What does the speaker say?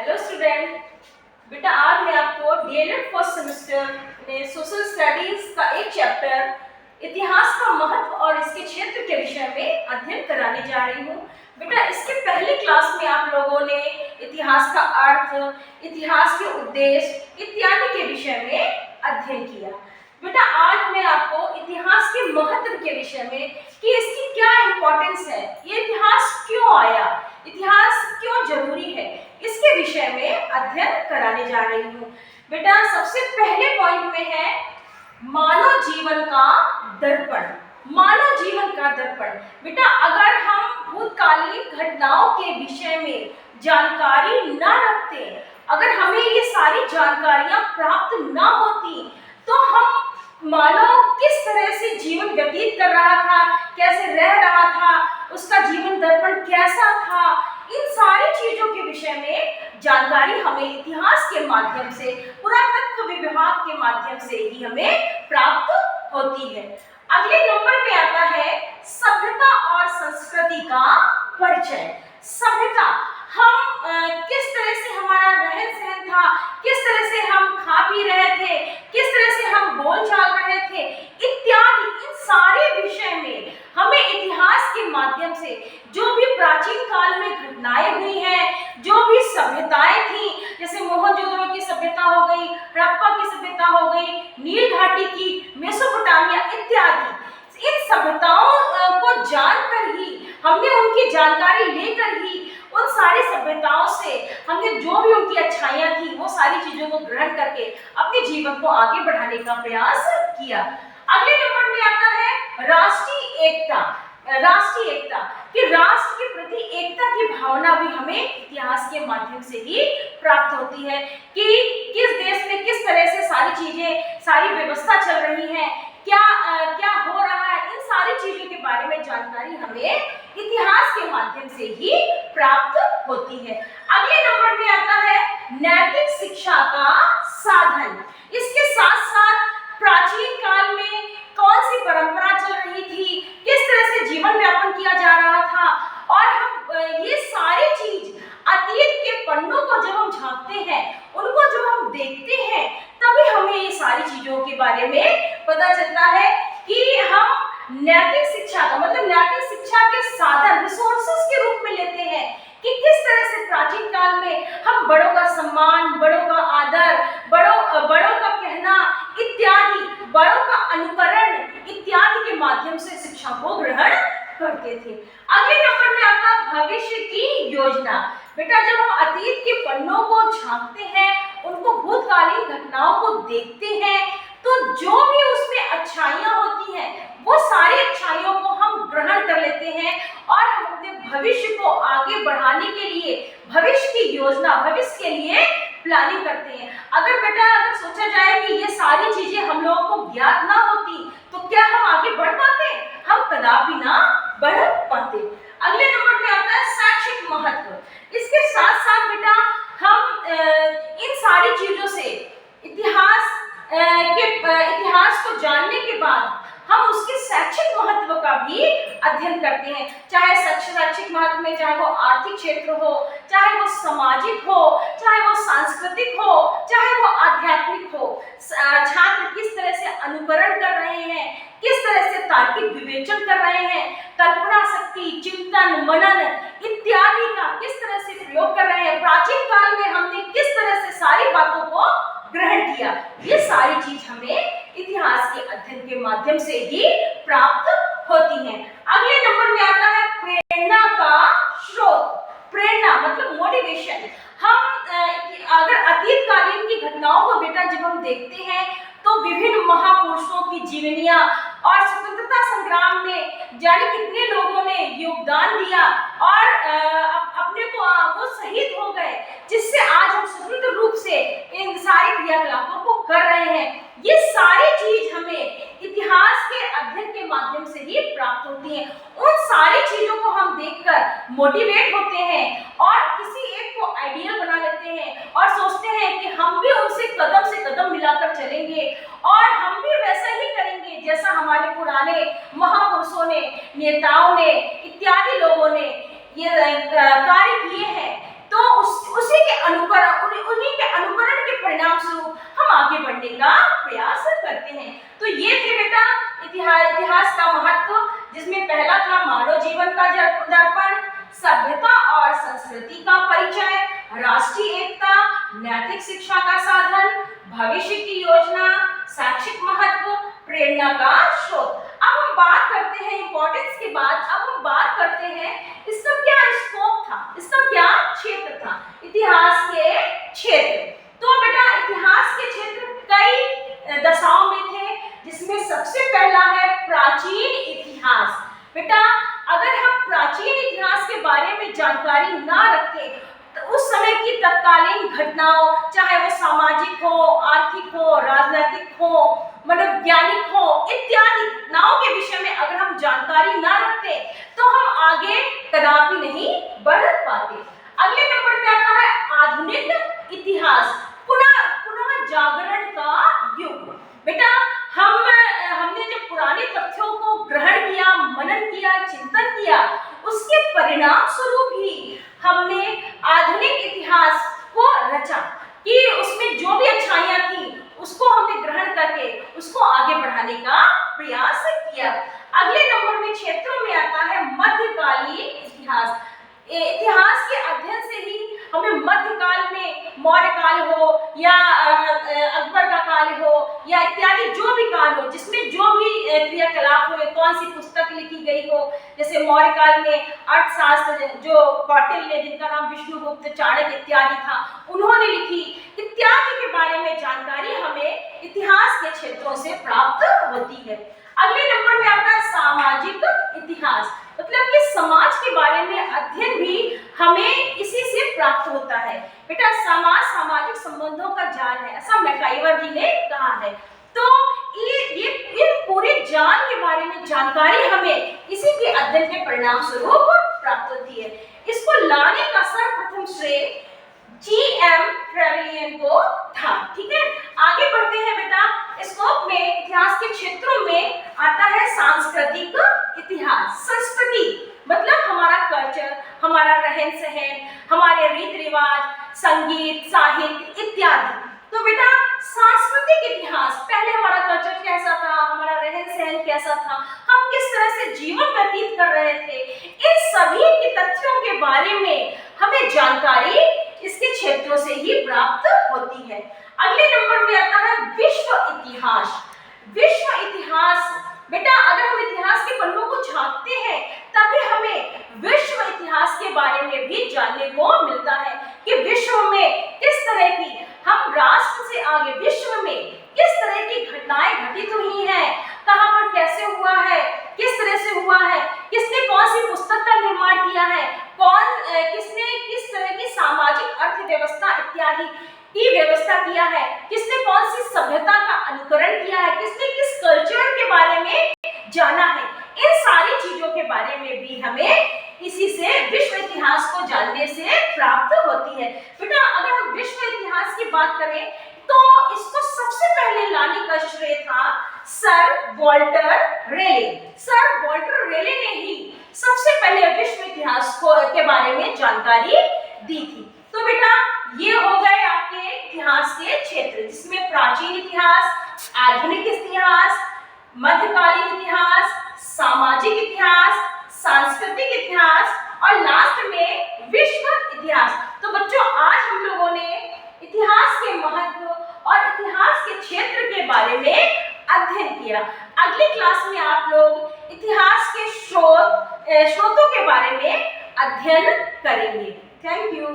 Hello student, बेटा आज मैं आपको डीएलएड फर्स्ट सेमेस्टर में सोशल स्टडीज का एक चैप्टर इतिहास का महत्व और इसके क्षेत्र के विषय में अध्ययन कराने जा रही हूँ। बेटा इसके पहले क्लास में आप लोगों ने इतिहास का अर्थ, इतिहास के उद्देश्य इत्यादि के विषय में अध्ययन किया। बेटा आज मैं आपको इतिहास के महत्व के विषय में कि इसकी क्या इम्पोर्टेंस है, ये इतिहास क्यों आया, इतिहास क्यों जरूरी है, इसके विषय में अध्ययन कराने जा रही हूँ। बेटा सबसे पहले पॉइंट में है मानव जीवन का दर्पण। मानव जीवन का दर्पण। बेटा अगर हम भूतकालीन घटनाओं के विषय में जानकारी न रखते, अगर हमें ये सारी जानकारियां प्राप्त न होती तो हम मानव किस तरह से जीवन व्यतीत कर रहा था, कैसे रह रहा था, उसका जीवन दर्पण कैसा था, इन सारी चीजों के विषय में जानकारी हमें इतिहास के माध्यम से, पुरातत्व विभाग के माध्यम से ही हमें प्राप्त होती है। अगले नंबर पे आता है सभ्यता और संस्कृति का परिचय। सभ्यता, हम किस तरह से हमारा रहन सहन था, किस तरह से हम खा पी रहे थे, किस तरह से हम बोल चाल रहे थे इत्यादि, इन सारे विषय में हमें इतिहास के माध्यम से जो भी प्राचीन काल में घटनाएं हुई हैं, जो भी सभ्यताएं थी, जैसे मोहनजोदड़ो की सभ्यता हो गई, हड़प्पा की सभ्यता हो गई, नील घाटी की, मेसोपोटामिया इत्यादि, इन सभ्यताओं को जानकर ही, हमने उनकी जानकारी लेकर ही उन सारी सभ्यताओं से हमने जो भी उनकी अच्छाइयां थी वो सारी चीजों को ग्रहण करके अपने जीवन को आगे बढ़ाने का प्रयास किया। अगले नंबर में आता है राष्ट्रीय एकता। राष्ट्रीय एकता कि राष्ट्र के प्रति एकता की भावना भी हमें इतिहास के माध्यम से ही प्राप्त होती है कि किस देश में किस तरह से सारी चीजें, सारी व्यवस्था चल रही है, क्या क्या हो रहा है, इन सारी चीजों के बारे में जानकारी हमें इतिहास के माध्यम से ही प्राप्त होती है। अगले नंबर में आता है नैतिक शिक्षा का साधन। इसके साथ साथ प्राचीन काल में कौन सी परंपरा चल रही थी, किस तरह से जीवन यापन किया जा रहा था, और हम ये सारी चीज अतीत के पन्नों को जब हम झांकते हैं, उनको जब हम देखते हैं, तभी हमें ये सारी चीजों के बारे में पता चलता है कि हम नैतिक शिक्षा का मतलब नैतिक शिक्षा के साधन, रिसोर्सेस के रूप में लेते हैं कि किस तरह से प्राचीन काल में हम बड़ों का सम्मान, बड़ों का आदर, बड़ों का कहना इत्यादि, बड़ों का अनुकरण इत्यादि के माध्यम से शिक्षा को ग्रहण करते थे। अगले नंबर में आता भविष्य की योजना। बेटा जब हम अतीत के पन्नों को झांकते हैं, उनको भूतकालीन घटनाओं को देखते हैं, तो जो भी उसमें अच्छाइयां होती हैं वो सारी अच्छाइयों को हम ग्रहण कर लेते हैं और हम अपने भविष्य को आगे बढ़ाने के लिए भविष्य की योजना, भविष्य के लिए प्लानिंग करते हैं। अगर सोचा जाए कि ये सारी चीजें हम लोगों को ज्ञात ना होती तो क्या हम आगे बढ़ पाते? हम कदापि ना बढ़ पाते। अगले नंबर में आता है शैक्षिक महत्व। इसके साथ साथ बेटा हम इन सारी चीजों से इतिहास को जानने के बाद हम उसके शैक्षिक महत्व का भी अध्ययन करते हैं, चाहे शैक्षिक महत्व में चाहे वो आर्थिक क्षेत्र हो, चाहे वो सामाजिक हो, चाहे वो सांस्कृतिक हो, चाहे वो आध्यात्मिक हो। छात्र किस तरह से अनुकरण कर रहे हैं, किस तरह से तार्किक विवेचन कर रहे हैं, कल्पना शक्ति, चिंतन, मनन इत्यादि का किस तरह से प्रयोग कर रहे हैं, प्राचीन काल में हमने किस तरह से सारी बातों को ग्रहण किया, ये सारी चीज हमें इतिहास के अध्ययन के माध्यम से ही प्राप्त होती है। अगले नंबर में आता है प्रेरणा का स्रोत। प्रेरणा मतलब मोटिवेशन। हम अगर अतीत कालीन की घटनाओं को बेटा जब हम देखते हैं तो विभिन्न महापुरुषों की जीवनियां और स्वतंत्रता संग्राम में जाने कितने लोगों ने योगदान दिया और अपने को वो शहीद हो गए, जिससे आज हम स्वतंत्र रूप से इन सारे क्रियाकलापों को कर रहे हैं। ये सारी चीज हमें इतिहास के अध्ययन के माध्यम से ही प्राप्त होती है। उन सारी चीजों को हम देखकर मोटिवेट होते हैं और किसी एक को आइडियल बना लेते हैं और सोचते हैं कि हम भी उनसे कदम से कदम मिलाकर चलेंगे और हम भी वैसा ही करेंगे जैसा हमारे पुराने महापुरुषों ने, नेताओं ने इत्यादि लोगों ने ये कार्य किए हैं। तो उसी के अनुकरण आगे बढ़ने का प्रयास करते हैं। तो ये थे बेटा इतिहास का महत्व, जिसमें पहला था मानव जीवन का दर्पण, सभ्यता और संस्कृति का परिचय, राष्ट्रीय एकता, नैतिक शिक्षा का साधन, भविष्य की योजना, शैक्षिक महत्व, प्रेरणा का स्रोत। अब हम बात करते हैं इंपॉर्टेंस के बाद, अब हम बात करते हैं इसका क्या स्कोप था, इसका क्या क्षेत्र था, इतिहास के क्षेत्र। तो बेटा इतिहास के क्षेत्र कई दशाओं में थे, जिसमें सबसे पहला है प्राचीन इतिहास। बेटा अगर हम प्राचीन इतिहास के बारे में जानकारी ना रखते तो उस समय की तत्कालीन घटनाओं, चाहे वो सामाजिक हो, आर्थिक हो, राजनीतिक हो, मनोवैज्ञानिक हो, इत्यादि घटनाओं के विषय में अगर हम जानकारी ना रखते तो हम आगे कदापि नहीं बढ़ पाते। अगले नंबर पे आता है आधुनिक इतिहास, पुनः जागरण का युग। बेटा हमने जब पुराने तथ्यों को ग्रहण किया, मनन किया, चिंतन किया, उसके परिणाम स्वरूप ही हमने आधुनिक इतिहास को रचा कि उसमें जो भी अच्छाइयां थी उसको हमने ग्रहण करके उसको आगे बढ़ाने का प्रयास किया। अगले नंबर में क्षेत्रों में आता है मध्यकालीन इतिहास। इतिहास के अध्ययन से ही हमें मध्यकाल में मौर्य काल हो या अकबर का काल हो या इत्यादि जो भी काल हो, जिसमें जो भी क्रियाकलाप हुए, कौन सी पुस्तक लिखी गई हो, जैसे मौर्य काल में अर्थशास्त्र जो कौटिल्य, जिनका नाम विष्णुगुप्त, चाणक्य इत्यादि था, उन्होंने लिखी, इत्यादि के बारे में जानकारी हमें इतिहास के क्षेत्रों से प्राप्त होती है। अगले नंबर में आता है सामाजिक इतिहास, मतलब कि समाज के बारे में अध्ययन भी हमें इसी से प्राप्त होता है। बेटा समाज सामाजिक संबंधों का जाल है, ऐसा मैकाइवर जी ने कहा है। तो ये पूरे जाल के बारे में जानकारी हमें इसी के अध्ययन के परिणाम स्वरूप प्राप्त होती है। इसको लाने का सर्वप्रथम श्रेय G.M. ट्रेवेलियन को था। ठीक है, आगे बढ़ते हैं बेटा। स्कोप में इतिहास के क्षेत्रों में आता है सांस्कृतिक इतिहास। संस्कृति मतलब हमारा कल्चर, हमारा रहन सहन, हमारे रीति रिवाज, संगीत, साहित्य इत्यादि। तो बेटा सांस्कृतिक इतिहास, पहले हमारा कल्चर कैसा था, हमारा रहन सहन कैसा था, हम किस तरह से जीवन व्यतीत कर रहे थे, इन सभी के तथ्यों के बारे में हमें जानकारी इसके क्षेत्रों से ही प्राप्त होती है। अगले नंबर में आता है विश्व इतिहास। विश्व इतिहास बेटा अगर हम इतिहास के पन्नों को झांकते हैं तभी हमें विश्व इतिहास के बारे में भी जानने को मिलता है कि विश्व में किस तरह की, हम राष्ट्र से आगे विश्व में किस तरह की घटनाएं घटित हुई हैं, कहां पर कैसे हुआ है, किस तरह से हुआ है, किसने कौन सी पुस्तक का निर्माण किया है, किसने किस तरह की सामाजिक अर्थव्यवस्था इत्यादि की व्यवस्था किया है, किसने कौन सी सभ्यता का अनुकरण किया है, किसने किस कल्चर के बारे में जाना है, इन सारी चीजों के बारे में भी हमें इसी से विश्व इतिहास को जानने से प्राप्त होती है। बेटा अगर हम विश्व इतिहास की बात करें तो इसको सबसे पहले लाने का श्रेय था सर वॉल्टर रेले। सर वॉल्टर रेले ने ही सबसे पहले विश्व इतिहास के बारे में जानकारी दी थी। तो बेटा ये हो गए आपके इतिहास के क्षेत्र, जिसमें प्राचीन इतिहास, आधुनिक इतिहास, मध्यकालीन इतिहास, सामाजिक इतिहास, सांस्कृतिक इतिहास और लास्ट में विश्व इतिहास। तो बच्चों आज हम लोगों ने इतिहास के महत्व और इतिहास के क्षेत्र के बारे में अध्ययन किया। अगली क्लास में आप लोग इतिहास के स्रोतों के बारे में अध्ययन करेंगे। Thank you.